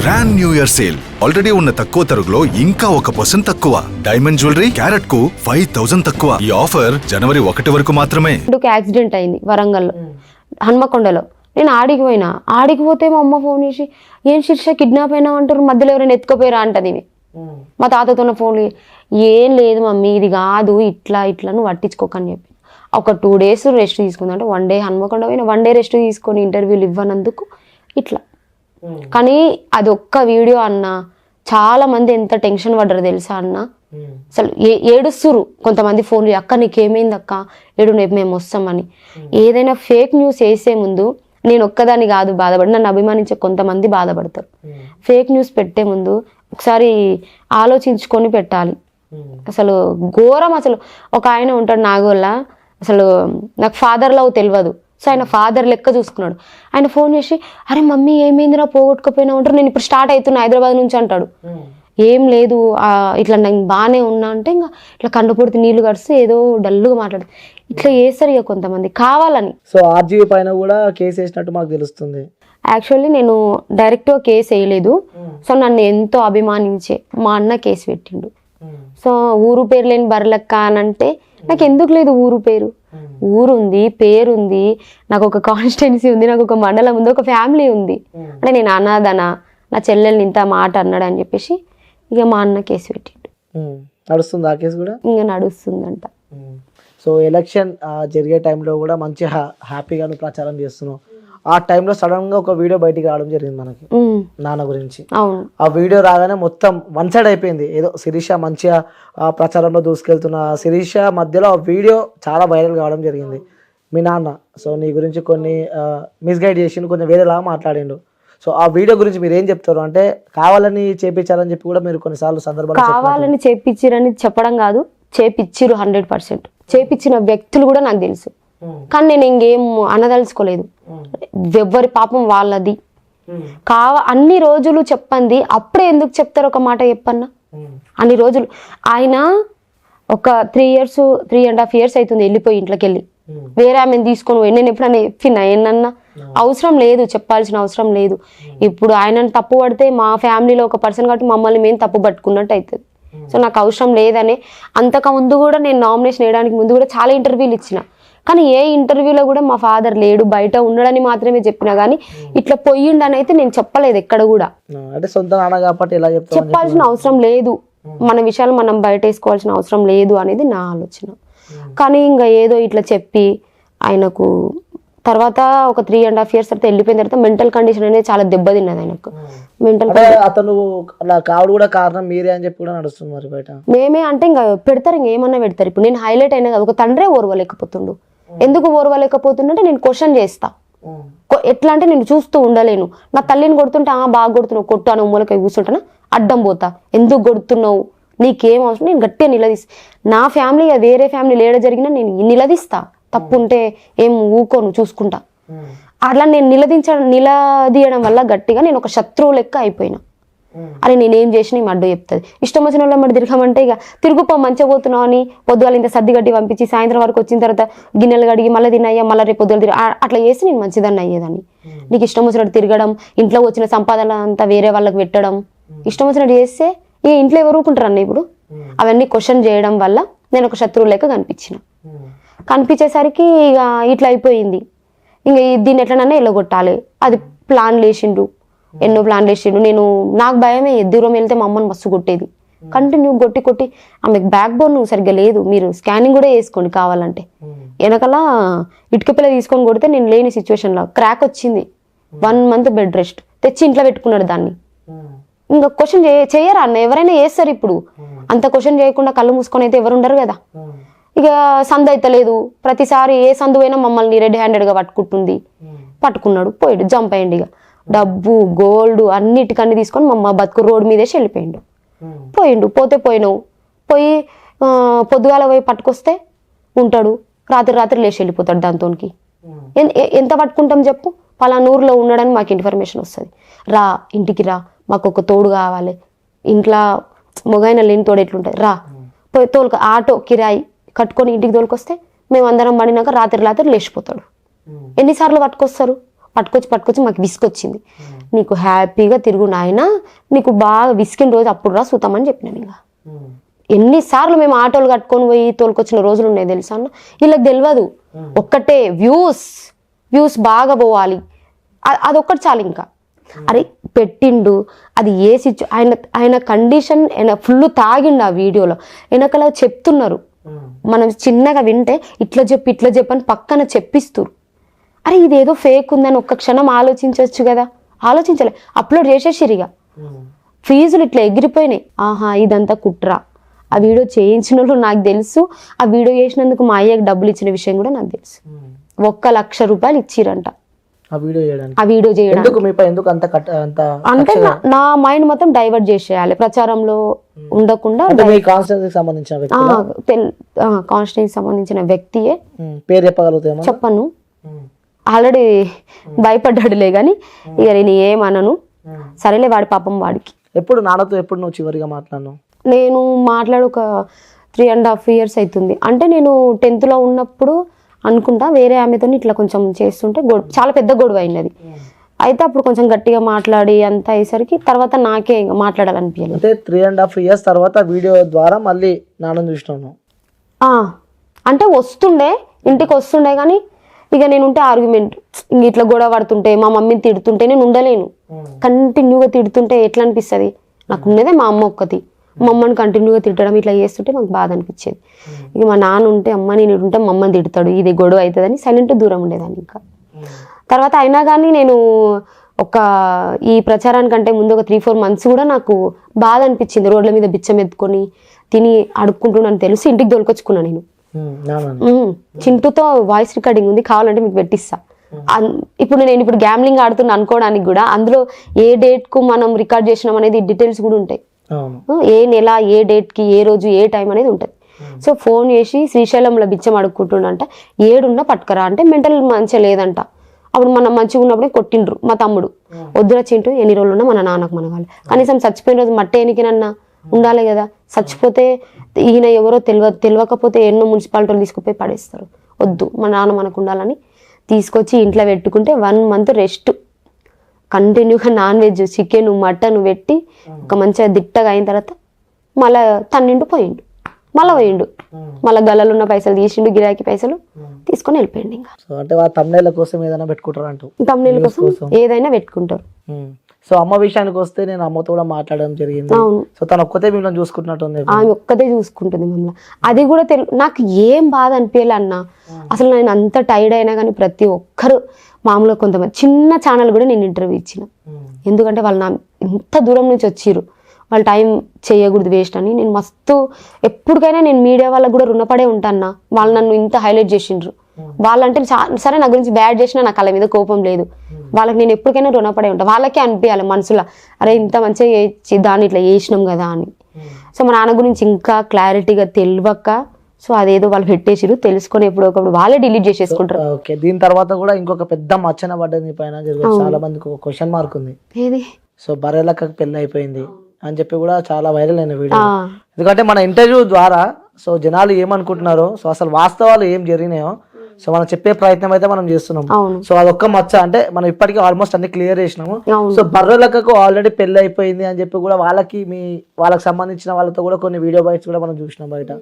Grand new year sale already ఉన్న తక్కువ తరుగులో ఇంకా 1% తక్కువ. డైమండ్ జ్యువెలరీ క్యారెట్ కు 5000 తక్కువ. ఈ ఆఫర్ జనవరి 1 వరకు మాత్రమే. యాక్సిడెంట్ అయింది వరంగల్లో, హన్మకొండలో. నేను ఆడికి పోతే మా అమ్మ ఫోన్ చేసి ఏం శిర్ష కిడ్నాప్ అయినా అంటారు, మధ్యలో ఎవరైనా ఎత్తుకోపోయారా అంటది. మా తాతతోన్న ఫోన్లు ఏం లేదు మమ్మీ ఇది కాదు ఇట్లా నువ్వు పట్టించుకోకని చెప్పి ఒక 2 days రెస్ట్ తీసుకుంది. అంటే 1 day హన్మకొండ పోయిన 1 day రెస్ట్ తీసుకొని ఇంటర్వ్యూలు ఇవ్వనందుకు ఇట్లా. కానీ అది ఒక్క వీడియో అన్న చాలా మంది ఎంత టెన్షన్ పడ్డారు తెలుసా అన్న. అసలు ఏడుస్తురు కొంతమంది ఫోన్లు, అక్క నీకేమైంది అక్క ఏడు రేపు మేము వస్తామని. ఏదైనా ఫేక్ న్యూస్ వేసే ముందు నేను ఒక్కదాన్ని కాదు బాధపడి, నన్ను అభిమానించే కొంతమంది బాధపడతారు. ఫేక్ న్యూస్ పెట్టే ముందు ఒకసారి ఆలోచించుకొని పెట్టాలి. అసలు ఘోరం. అసలు ఒక ఆయన ఉంటాడు నాగోళ్ళ, అసలు నాకు ఫాదర్ లవ్ తెలియదు. సో ఆయన ఫాదర్ లెక్క చూసుకున్నాడు. ఆయన ఫోన్ చేసి అరే మమ్మీ ఏమైందిరా పోగొట్టుకుపోయినా ఉంటారు, నేను ఇప్పుడు స్టార్ట్ అవుతున్నా హైదరాబాద్ నుంచి అంటాడు. ఏం లేదు ఇట్లా నేను బాగానే ఉన్నా అంటే ఇంకా ఇట్లా కండు పొడితే నీళ్లు కడిస్తే ఏదో డల్లుగా మాట్లాడుతుంది. ఇట్లా చేస్తారు ఇక కొంతమంది కావాలని. సో ఆర్జీవీ పైన కూడా కేసు వేసినట్టు మాకు తెలుస్తుంది. యాక్చువల్లీ నేను డైరెక్ట్గా కేసు వేయలేదు. సో నన్ను ఎంతో అభిమానించే మా అన్న కేసు పెట్టిండు. సో ఊరు పేరు లేని బర్లక్క అని అంటే నాకు ఎందుకు లేదు ఊరు పేరు, ఊరుంది పేరుంది, నాకు ఒక కాన్స్టిట్యున్సీ ఉంది, నాకు ఒక మండలం ఉంది, ఒక ఫ్యామిలీ ఉంది. అంటే నేను అనాథనా, నా చెల్లెల్ని ఇంత మాట అన్నాడు అని చెప్పేసి ఇక మా అన్న కేసు పెట్టిండు. నడుస్తుంది ఆ కేసు కూడా ఇంకా నడుస్తుందంట. సో ఎలక్షన్ జరిగే టైంలో కూడా మంచి హ్యాపీగా ప్రచారం చేస్తున్నావు. ఆ టైంలో సడన్ గా ఒక వీడియో బయటికి రావడం జరిగింది మనకి నాన్న గురించి. ఆ వీడియో రాగానే మొత్తం వన్ సైడ్ అయిపోయింది. ఏదో శిరీష మంచిగా ప్రచారంలో దూసుకెళ్తున్న శిరీష మధ్యలో ఆ వీడియో చాలా వైరల్ కావడం జరిగింది. మీ నాన్న సో నీ గురించి కొన్ని మిస్గైడ్ చేసిండు, కొంచెం వేరేలాగా మాట్లాడిండు. సో ఆ వీడియో గురించి మీరు ఏం చెప్తారు? అంటే కావాలని చేపించారని చెప్పి కూడా మీరు కొన్నిసార్లు సందర్భాలు కావాలని చేపించారని చెప్పడం కాదు, చేపిచ్చిరు 100%. చేపించిన వ్యక్తులు కూడా నాకు తెలుసు. కానీ నేను ఇంకేం అనదలుచుకోలేదు. ఎవరి పాపం వాళ్ళది. అన్ని రోజులు చెప్పండి, అప్పుడే ఎందుకు చెప్తారు ఒక మాట చెప్పన్నా. అన్ని రోజులు ఆయన ఒక 3.5 years అవుతుంది వెళ్ళిపోయి ఇంట్లోకి వెళ్ళి వేరే ఆమెను తీసుకొని పోయి. నేను ఎప్పుడైనా చెప్పినా ఏమన్నా అవసరం లేదు, చెప్పాల్సిన అవసరం లేదు. ఇప్పుడు ఆయనను తప్పు పడితే మా ఫ్యామిలీలో ఒక పర్సన్ కాబట్టి మమ్మల్ని మేము తప్పు పట్టుకున్నట్టు అవుతుంది. సో నాకు అవసరం లేదని అంతకు ముందు కూడా నేను నామినేషన్ వేయడానికి ముందు కూడా చాలా ఇంటర్వ్యూలు ఇచ్చిన. కానీ ఏ ఇంటర్వ్యూలో కూడా మా ఫాదర్ లేడు, బయట ఉండడని మాత్రమే చెప్పినా. కానీ ఇట్లా పోయిండని అయితే నేను చెప్పలేదు ఎక్కడ కూడా. అంటే సొంత నాన్న కాబట్టి ఎలా చెప్పాల్సిన అవసరం లేదు, మన విషయాలు మనం బయట వేసుకోవాల్సిన అవసరం లేదు అనేది నా ఆలోచన. కానీ ఇంకా ఏదో ఇట్లా చెప్పి ఆయనకు తర్వాత ఒక 3.5 years తర్వాత వెళ్ళిపోయిన తర్వాత మెంటల్ కండిషన్ అనేది చాలా దెబ్బతిన్నది ఆయనకు. మెంటల్ అతను అలా కావడం కూడా కారణం మీరే అని చెప్పి కూడా నడుస్తుంది మరి బయట. మేమే అంటే ఇంకా పెడతారు, ఇంకేమన్నా పెడతారు. ఇప్పుడు నేను హైలైట్ అయినా కదా, ఒక తండ్రే ఓర్వలేకపోతుండు. ఎందుకు ఓర్వలేకపోతుండంటే నేను క్వశ్చన్ చేస్తా. ఎట్లా అంటే నేను చూస్తూ ఉండలేను. నా తల్లిని కొడుతుంటే బాగా కొడుతున్నావు కొట్టు అని ఉమ్మలకి కూర్చుంటానా, అడ్డం పోతా. ఎందుకు కొడుతున్నావు, నీకేం అవసరం, నేను గట్టిగా నిలదీస్తా. నా ఫ్యామిలీ వేరే ఫ్యామిలీ లేడ జరిగినా నేను నిలదీస్తా. తప్పు ఉంటే ఏం ఊకోను, చూసుకుంటా. అట్లా నేను నిలదీయడం వల్ల గట్టిగా నేను ఒక శత్రువు లెక్క అయిపోయినా. అని నేనేం చేసినా ఈ అడ్డు చెప్తుంది. ఇష్టం వచ్చిన వాళ్ళ మరి తిరగమంటే ఇక తిరుగుపో మంచిగా పోతున్నావు అని పొద్దుగాల ఇంత సర్ది గడ్డి పంపించి సాయంత్రం వరకు వచ్చిన తర్వాత గిన్నెలు కడిగి మళ్ళీ తిన్నాయ్యా మళ్ళీ రేపు పొద్దులు తిరిగి అట్లా చేసి నేను మంచిదాన్ని అయ్యేదాన్ని. నీకు ఇష్టం వచ్చినట్టు తిరగడం, ఇంట్లో వచ్చిన సంపాదన అంతా వేరే వాళ్ళకి పెట్టడం, ఇష్టం వచ్చినట్టు చేస్తే ఈ ఇంట్లో ఎవరు ఊరుకుంటారు అన్న. ఇప్పుడు అవన్నీ క్వశ్చన్ చేయడం వల్ల నేను ఒక శత్రువు లెక్క కనిపించేసరికి ఇక ఇట్లా అయిపోయింది. ఇంకా దీన్ని ఎట్లనన్నా ఎల్లగొట్టాలి అది ప్లాన్లు వేసిండు, ఎన్నో ప్లాన్లు వేసిండు. నేను నాకు భయమే, దూరం వెళ్తే మా అమ్మని మస్తు కొట్టేది. కంటిన్యూ కొట్టి ఆమెకు బ్యాక్ బోన్ సరిగ్గా లేదు. మీరు స్కానింగ్ కూడా వేసుకోండి కావాలంటే. వెనకాల ఇటుక పిల్ల తీసుకొని కొడితే నేను లేని సిచ్యువేషన్లో క్రాక్ వచ్చింది. 1 month బెడ్ రెస్ట్ తెచ్చి ఇంట్లో పెట్టుకున్నాడు దాన్ని. ఇంకా క్వశ్చన్ చేయరా అన్న, ఎవరైనా చేస్తారు. ఇప్పుడు అంత క్వశ్చన్ చేయకుండా కళ్ళు మూసుకొని అయితే ఎవరు ఉండరు కదా. ఇక సందు అయితే లేదు, ప్రతిసారి ఏ సందు అయినా మమ్మల్ని రెడ్ హ్యాండెడ్గా పట్టుకున్నాడు, పోయాడు, జంప్ అయ్యండి. ఇక డబ్బు గోల్డ్ అన్నిటికన్నీ తీసుకొని మా బతుకు రోడ్ మీదేసి వెళ్ళిపోయిండు. పోయినావు పోయి పొద్దుగాల పోయి పట్టుకొస్తే ఉంటాడు, రాత్రి లేచి వెళ్ళిపోతాడు. దాంతోనికి ఎంత పట్టుకుంటాం చెప్పు. పలానూరులో ఉన్నాడని మాకు ఇన్ఫర్మేషన్ వస్తుంది, రా ఇంటికి రా, మాకు ఒక తోడు కావాలి, ఇంట్లో మొగైన లేని తోడు ఎట్లుంటుంది, రా పోయి ఆటో కిరాయి కట్టుకొని ఇంటికి తోలుకొస్తే మేము అందరం పడినాక రాత్రి లేచిపోతాడు. ఎన్నిసార్లు పట్టుకొస్తారు? పట్టుకొచ్చి మాకు విసుకొచ్చింది. నీకు హ్యాపీగా తిరుగు నాయన, నీకు బాగా విసికిన రోజు అప్పుడు రా సుతామని చెప్పినాను. ఇంకా ఎన్నిసార్లు మేము ఆటోలు కట్టుకొని పోయి తోలుకొచ్చిన రోజులు ఉన్నాయి తెలుసా అన్న. వీళ్ళకి తెలియదు, ఒక్కటే వ్యూస్ బాగా పోవాలి, అదొక్కటి చాలు. ఇంకా అరే పెట్టిండు, అది ఏ ఆయన కండిషన్, ఆయన ఫుల్ తాగిండు ఆ వీడియోలో. వెనకలా చెప్తున్నారు, మనం చిన్నగా వింటే ఇట్లా చెప్పు అని పక్కన చెప్పిస్తారు. అరే ఇదేదో ఫేక్ ఉందని ఒక్క క్షణం ఆలోచించవచ్చు కదా, ఆలోచించలే, అప్లోడ్ చేసేసిరిగా. ఫీజులు ఇట్లా ఎగిరిపోయినాయి. ఆహా ఇదంతా కుట్రా. ఆ వీడియో చేయించిన వాళ్ళు నాకు తెలుసు, ఆ వీడియో చేసినందుకు మా అయ్యకి డబ్బులు ఇచ్చిన విషయం కూడా నాకు తెలుసు. 1,00,000 రూపాయలు ఇచ్చిరంట ఆ వీడియో చేయడానికి. అంటే నా మైండ్ మొత్తం డైవర్ట్ చేసేయాలి, ప్రచారంలో ఉండకుండా. కాన్స్టిట్యూన్సీకి సంబంధించిన వ్యక్తియే, పేరు చెప్పగలుగుతామా? చెప్పను, ఆల్రెడీ భయపడ్డాడులే గాని ఇక నేను ఏమనను. సరేలే, వాడి పాపం వాడికి. ఎప్పుడు నాన్నతో ఎప్పుడు నువ్వు చివరిగా మాట్లాడినావు? నేను మాట్లాడు ఒక 3.5 years అవుతుంది. అంటే నేను 10th లో ఉన్నప్పుడు అనుకుంటా వేరే ఆమెతో ఇట్లా కొంచెం చేస్తుంటే చాలా పెద్ద గొడవ అయినది. అయితే అప్పుడు కొంచెం గట్టిగా మాట్లాడి అంత అయ్యేసరికి తర్వాత నాకే ఇంకా మాట్లాడాలనిపించాలి. అంటే 3.5 years తర్వాత వీడియో ద్వారా మళ్ళీ నాన్న చూసినాను. అంటే ఇంటికి వస్తుండే కానీ ఇక నేను ఉంటే ఆర్గ్యుమెంట్, ఇంక ఇట్లా గొడవ పడుతుంటే మా మమ్మీని తిడుతుంటే నేను ఉండలేను. కంటిన్యూగా తిడుతుంటే ఎట్లా అనిపిస్తుంది? నాకు ఉన్నదే మా అమ్మ ఒక్కటి, మా అమ్మని కంటిన్యూగా తిట్టడం ఇట్లా చేస్తుంటే నాకు బాధ అనిపించేది. ఇక మా నాన్న ఉంటే అమ్మ నేను ఉంటే మా అమ్మని తిడతాడు, ఇది గొడవ అవుతుందని సైలెంట్ దూరం ఉండేదాన్ని. ఇంకా తర్వాత అయినా కానీ నేను ఈ ప్రచారానికంటే ముందు ఒక 3-4 months కూడా నాకు బాధ అనిపించింది. రోడ్ల మీద బిచ్చం ఎత్తుకొని తిని అడుక్కుంటున్నాను తెలిసి ఇంటికి దొరికొచ్చుకున్నా. నేను చింటూతో వాయిస్ రికార్డింగ్ ఉంది, కావాలంటే మీకు పెట్టిస్తా. ఇప్పుడు నేను గ్యామ్లింగ్ ఆడుతున్నా అనుకోవడానికి కూడా అందులో ఏ డేట్ కు మనం రికార్డ్ చేసినాం అనేది డీటెయిల్స్ కూడా ఉంటాయి. ఏ నెల, ఏ డేట్ కి, ఏ రోజు, ఏ టైం అనేది ఉంటుంది. సో ఫోన్ చేసి శ్రీశైలంలో బిచ్చం అడుక్కుంటుండంట, 7 పట్టుకరా అంటే మెంటల్ మంచిగా లేదంట. అప్పుడు మనం మంచిగా ఉన్నప్పుడే కొట్టిండ్రు మా తమ్ముడు. వద్దురా చింటూ, ఎన్ని రోజులు ఉన్నా మన నాన్నకు మనగాలి, కనీసం చచ్చిపోయిన రోజు మట్టి ఎనికినన్నా ఉండాలి కదా. చచ్చిపోతే ఈయన ఎవరో తెలియకపోతే ఎన్నో మున్సిపాలిటీలు తీసుకుపోయి పడేస్తారు. వద్దు, మన నాన్న మనకు ఉండాలని తీసుకొచ్చి ఇంట్లో పెట్టుకుంటే 1 month రెస్ట్, కంటిన్యూగా నాన్ వెజ్, చికెన్, మటన్ పెట్టి ఒక మంచిగా దిట్టగా అయిన తర్వాత మళ్ళీ తన్నిండు పోయిండు, మళ్ళీ పోయిండు, మళ్ళీ గల్లలో ఉన్న పైసలు తీసిండు, గిరాకీ పైసలు తీసుకొని వెళ్ళిపోయిండు. ఇంకా అంటే తమ్ముళ్ళ కోసం ఏదైనా పెట్టుకుంటారు అంటూ, తమ్ముళ్ళ కోసం ఏదైనా పెట్టుకుంటారు. సో అమ్మ విషయానికి వస్తే నేను అమ్మతో కూడా మాట్లాడడం జరిగింది. సో తను ఒక్కతే మిమ్మల్ని చూసుకుంటున్నట్టుంది. ఆమె ఒక్కతే చూసుకుంటుంది మమ్మల్ని. అది కూడా నాకు ఏం బాధ అనిపించాలి అన్న. అసలు నేను అంత టైర్డ్ అయినా కానీ ప్రతి ఒక్కరు మామూలుగా కొంతమంది చిన్న ఛానల్ కూడా నేను ఇంటర్వ్యూ ఇచ్చిన. ఎందుకంటే వాళ్ళు ఇంత దూరం నుంచి వచ్చిర్రు, వాళ్ళు టైం చేయకూడదు వేస్ట్ అని. నేను మస్తు ఎప్పటికైనా నేను మీడియా వాళ్ళకి కూడా రుణపడే ఉంటాను. వాళ్ళు నన్ను ఇంత హైలైట్ చేసిండ్రు. వాళ్ళంటే సరే నా గురించి బ్యాడ్ చేసినా నాకు వాళ్ళ మీద కోపం లేదు. వాళ్ళకి నేను ఎప్పటికైనా రుణపడే ఉంటాను. వాళ్ళకే అనిపించాలి మనసులో, అరే ఇంత మంచిగా దాన్ని ఇట్లా చేసినాం కదా అని. సో మా నాన్న గురించి ఇంకా క్లారిటీగా తెలియక సో అదేదో వాళ్ళు పెట్టేసిరు, తెలుసుకొని ఎప్పుడొకప్పుడు వాళ్ళే డిలీట్ చేసేసుకుంటారు. ఓకే, దీని తర్వాత కూడా ఇంకొక పెద్ద మచ్చన పడ్డది పైన. చాలా మందికి ఒక క్వశ్చన్ మార్క్ ఉంది. ఏది? సో బర్రెలక్కకి పెళ్లి అయిపోయింది అని చెప్పి కూడా చాలా వైరల్ అయిన వీడియో. ఎందుకంటే మన ఇంటర్వ్యూ ద్వారా సో జనాలు ఏమనుకుంటున్నారో, సో అసలు వాస్తవాలు ఏం జరిగినాయో సో మనం చెప్పే ప్రయత్నం అయితే మనం చేస్తున్నాం. సో అదొక్క మచ్చ, అంటే మనం ఇప్పటికీ ఆల్మోస్ట్ అన్ని క్లియర్ చేసినాము. సో బర్రెలక్కకు ఆల్రెడీ పెళ్లి అయిపోయింది అని చెప్పి కూడా వాళ్ళకి సంబంధించిన వాళ్ళతో కూడా కొన్ని వీడియో బైట్స్ కూడా మనం చూసినాం బయట.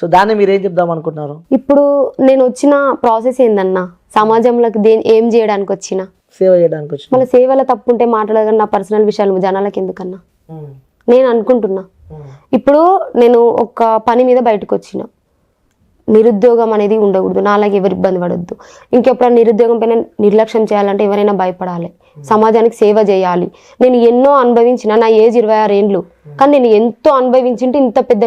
సో దాన్ని మీరు ఏం చెప్దాం అనుకుంటున్నారు? ఇప్పుడు నేను వచ్చిన ప్రాసెస్ ఏందన్నా, సమాజంలోకి ఏం చేయడానికి వచ్చిన, సేవ చేయడానికి వచ్చిన. మళ్ళీ సేవలో తప్పు ఉంటే మాట్లాడగా నా పర్సనల్ విషయాలు జనాలకు ఎందుకన్నా నేను అనుకుంటున్నా. ఇప్పుడు నేను ఒక పని మీద బయటకు వచ్చిన, నిరుద్యోగం అనేది ఉండకూడదు, నాలాగే ఎవరు ఇబ్బంది పడొద్దు. ఇంకెప్పుడైనా నిరుద్యోగం పైన నిర్లక్ష్యం చేయాలంటే ఎవరైనా భయపడాలి, సమాజానికి సేవ చేయాలి. నేను ఎన్నో అనుభవించిన, నా ఏజ్ 26 ఏండ్లు, కానీ నేను ఎంతో అనుభవించింటే ఇంత పెద్ద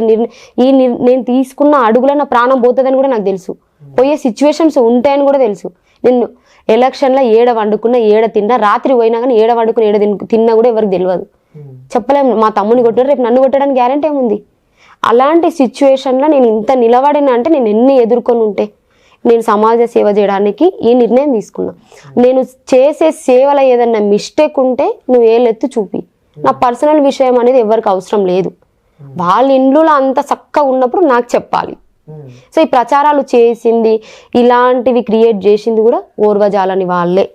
నేను తీసుకున్న అడుగులో నా ప్రాణం పోతుందని కూడా నాకు తెలుసు, పోయే సిచ్యువేషన్స్ ఉంటాయని కూడా తెలుసు. నేను ఎలక్షన్లో ఏడ వండుకున్నా, ఏడ తిన్నా, రాత్రి పోయినా కానీ ఏడ వండుకుని ఏడ తిన్నా కూడా ఎవరికి తెలియదు, చెప్పలేము. మా తమ్ముని కొట్టారు, రేపు నన్ను కొట్టడానికి గ్యారెంటీ ఏముంది? అలాంటి సిచ్యువేషన్లో నేను ఇంత నిలబడినా అంటే నేను ఎన్ని ఎదుర్కొని ఉంటే నేను సమాజ సేవ చేయడానికి ఈ నిర్ణయం తీసుకున్నా. నేను చేసే సేవలో ఏదన్నా మిస్టేక్ ఉంటే నువ్వు ఏలెత్తి చూపి, నా పర్సనల్ విషయం అనేది ఎవరికి అవసరం లేదు. వాళ్ళ ఇంట్లో అంత చక్కగా ఉన్నప్పుడు నాకు చెప్పాలి. సో ఈ ప్రచారాలు చేసింది, ఇలాంటివి క్రియేట్ చేసింది కూడా ఓర్వజాలని వాళ్ళే.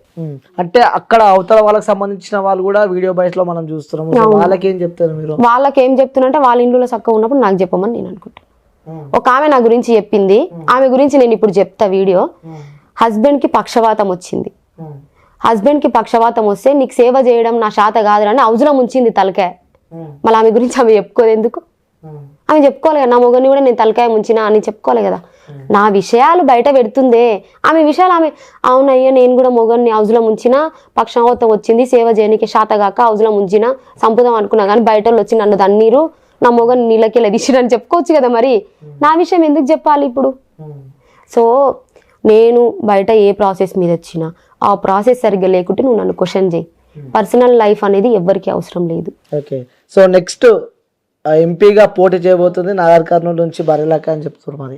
అంటే అక్కడ అవతల వాళ్ళకి సంబంధించిన వాళ్ళు కూడా వీడియో బయట లో మనం చూస్తున్నాము. సో వాళ్ళకి ఏం చెప్తారు మీరు? వాళ్ళకి ఏం చెప్తున్నంటే వాళ్ళ ఇంట్లో చక్కగా ఉన్నప్పుడు నాకు చెప్పమని నేను అనుకుంటాను. ఒక ఆమె నా గురించి చెప్పింది, ఆమె గురించి నేను ఇప్పుడు చెప్తా వీడియో. హస్బెండ్ కి పక్షవాతం వచ్చింది. హస్బెండ్ కి పక్షవాతం వస్తే నీకు సేవ చేయడం నా శాత కాదులని అవసరం ఉంచింది తలకాయ. మళ్ళీ ఆమె గురించి ఆమె చెప్పుకోదు ఎందుకు? ఆమె చెప్పుకోవాలి కదా, నా మొగని కూడా నేను తలకాయ ముంచినా అని చెప్పుకోవాలి కదా. నా విషయాలు బయట పెడుతుందే, ఆమె విషయాలు ఆమె అవునయ్యా నేను కూడా మొగన్ని హౌజ్లో ముంచినా పక్షవాతం వచ్చింది, సేవ చేయడానికి శాతగాక హౌజ్లో ముంచినా సంపుదాం అనుకున్నా, కానీ బయట వాళ్ళు వచ్చి నన్ను దన్నీరు నా మొగని నీళ్ళకి లభించిరని చెప్పుకోవచ్చు కదా. మరి నా విషయం ఎందుకు చెప్పాలి ఇప్పుడు? సో నేను బయట ఏ ప్రాసెస్ మీద వచ్చినా ఆ ప్రాసెస్ సరిగ్గా లేకుంటే నువ్వు నన్ను క్వశ్చన్ చేయి. పర్సనల్ లైఫ్ అనేది ఎవ్వరికి అవసరం లేదు. ఓకే, సో నెక్స్ట్ ఎంపీగా పోటీ చేయబోతుంది నాగర్ కర్నూలు నుంచి బర్రెలక్క అని చెప్తున్నారు. మరి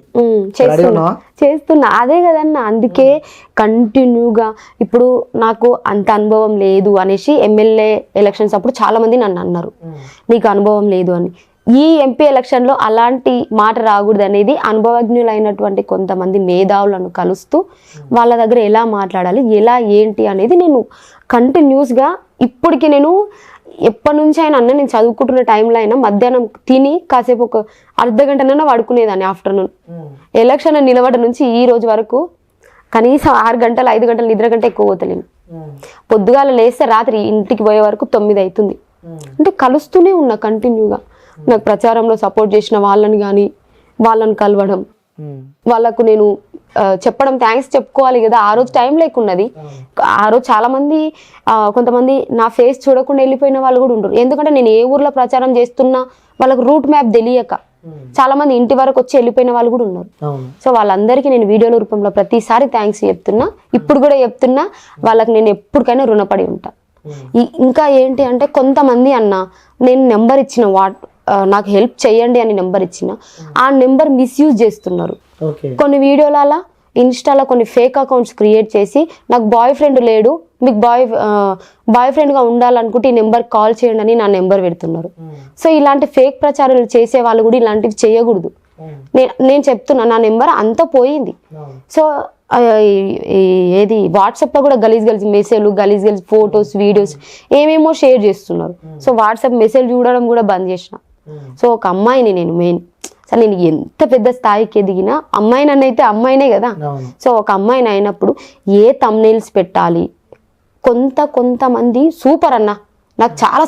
చేస్తున్నా అదే కదన్నా, అందుకే కంటిన్యూగా ఇప్పుడు నాకు అంత అనుభవం లేదు అనేసి ఎమ్మెల్యే ఎలక్షన్స్ అప్పుడు చాలా మంది నన్ను అన్నారు నీకు అనుభవం లేదు అని. ఈ ఎంపీ ఎలక్షన్లో అలాంటి మాట రాకూడదు అనేది అనుభవజ్ఞులైనటువంటి కొంతమంది మేధావులను కలుస్తూ వాళ్ళ దగ్గర ఎలా మాట్లాడాలి, ఎలా ఏంటి అనేది నేను కంటిన్యూస్గా ఇప్పటికి నేను ఎప్పటి నుంచి అయినా అన్న నేను చదువుకుంటున్న టైంలో అయినా మధ్యాహ్నం తిని కాసేపు ఒక అర్ధగంటనైనా పడుకునేదాన్ని. ఆఫ్టర్నూన్ ఎలక్షన్ నిలబడి నుంచి ఈ రోజు వరకు కనీసం 6 గంటలు 5 గంటలు నిద్ర కంటే ఎక్కువ పోతలేను. పొద్దుగాల లేస్తే రాత్రి ఇంటికి పోయే వరకు 9 అవుతుంది. అంటే కలుస్తూనే ఉన్నా కంటిన్యూగా. నాకు ప్రచారంలో సపోర్ట్ చేసిన వాళ్ళని కానీ వాళ్ళని కలవడం, వాళ్ళకు నేను చెప్పడం, థ్యాంక్స్ చెప్పుకోవాలి కదా. ఆ రోజు టైం లేకున్నది. ఆ రోజు చాలా మంది కొంతమంది నా ఫేస్ చూడకుండా వెళ్ళిపోయిన వాళ్ళు కూడా ఉంటారు. ఎందుకంటే నేను ఏ ఊర్లో ప్రచారం చేస్తున్నా వాళ్ళకు రూట్ మ్యాప్ తెలియక చాలా మంది ఇంటి వరకు వచ్చి వెళ్ళిపోయిన వాళ్ళు కూడా ఉన్నారు. సో వాళ్ళందరికీ నేను వీడియోల రూపంలో ప్రతిసారి థ్యాంక్స్ చెప్తున్నా, ఇప్పుడు కూడా చెప్తున్నా. వాళ్ళకి నేను ఎప్పటికైనా రుణపడి ఉంటా. ఇంకా ఏంటి అంటే కొంతమంది అన్న నేను నెంబర్ ఇచ్చిన నాకు హెల్ప్ చేయండి అని నెంబర్ ఇచ్చిన ఆ నెంబర్ మిస్యూజ్ చేస్తున్నారు. కొన్ని వీడియోల ఇన్స్టాలో కొన్ని ఫేక్ అకౌంట్స్ క్రియేట్ చేసి నాకు బాయ్ ఫ్రెండ్ లేడు, మీకు బాయ్ ఫ్రెండ్గా ఉండాలనుకుంటే ఈ నెంబర్ కాల్ చేయండి అని నా నెంబర్ పెడుతున్నారు. సో ఇలాంటి ఫేక్ ప్రచారాలు చేసే వాళ్ళు కూడా ఇలాంటివి చేయకూడదు. నేను చెప్తున్నా, నా నెంబర్ అంతా పోయింది. సో ఏది వాట్సాప్లో కూడా గలీజ్ మెసేజ్లు, గలీజ్ ఫొటోస్, వీడియోస్ ఏమేమో షేర్ చేస్తున్నారు. సో వాట్సాప్ మెసేజ్ చూడడం కూడా బంద్ చేసిన. సో ఒక అమ్మాయిని నేను మెయిన్ అసలు నేను ఎంత పెద్ద స్థాయికి ఎదిగినా అమ్మాయిని అయితే అమ్మాయినే కదా. సో ఒక అమ్మాయిని అయినప్పుడు ఏ థంబ్నెయిల్స్ పెట్టాలి, కొంతమంది సూపర్ అన్న నాకు చాలా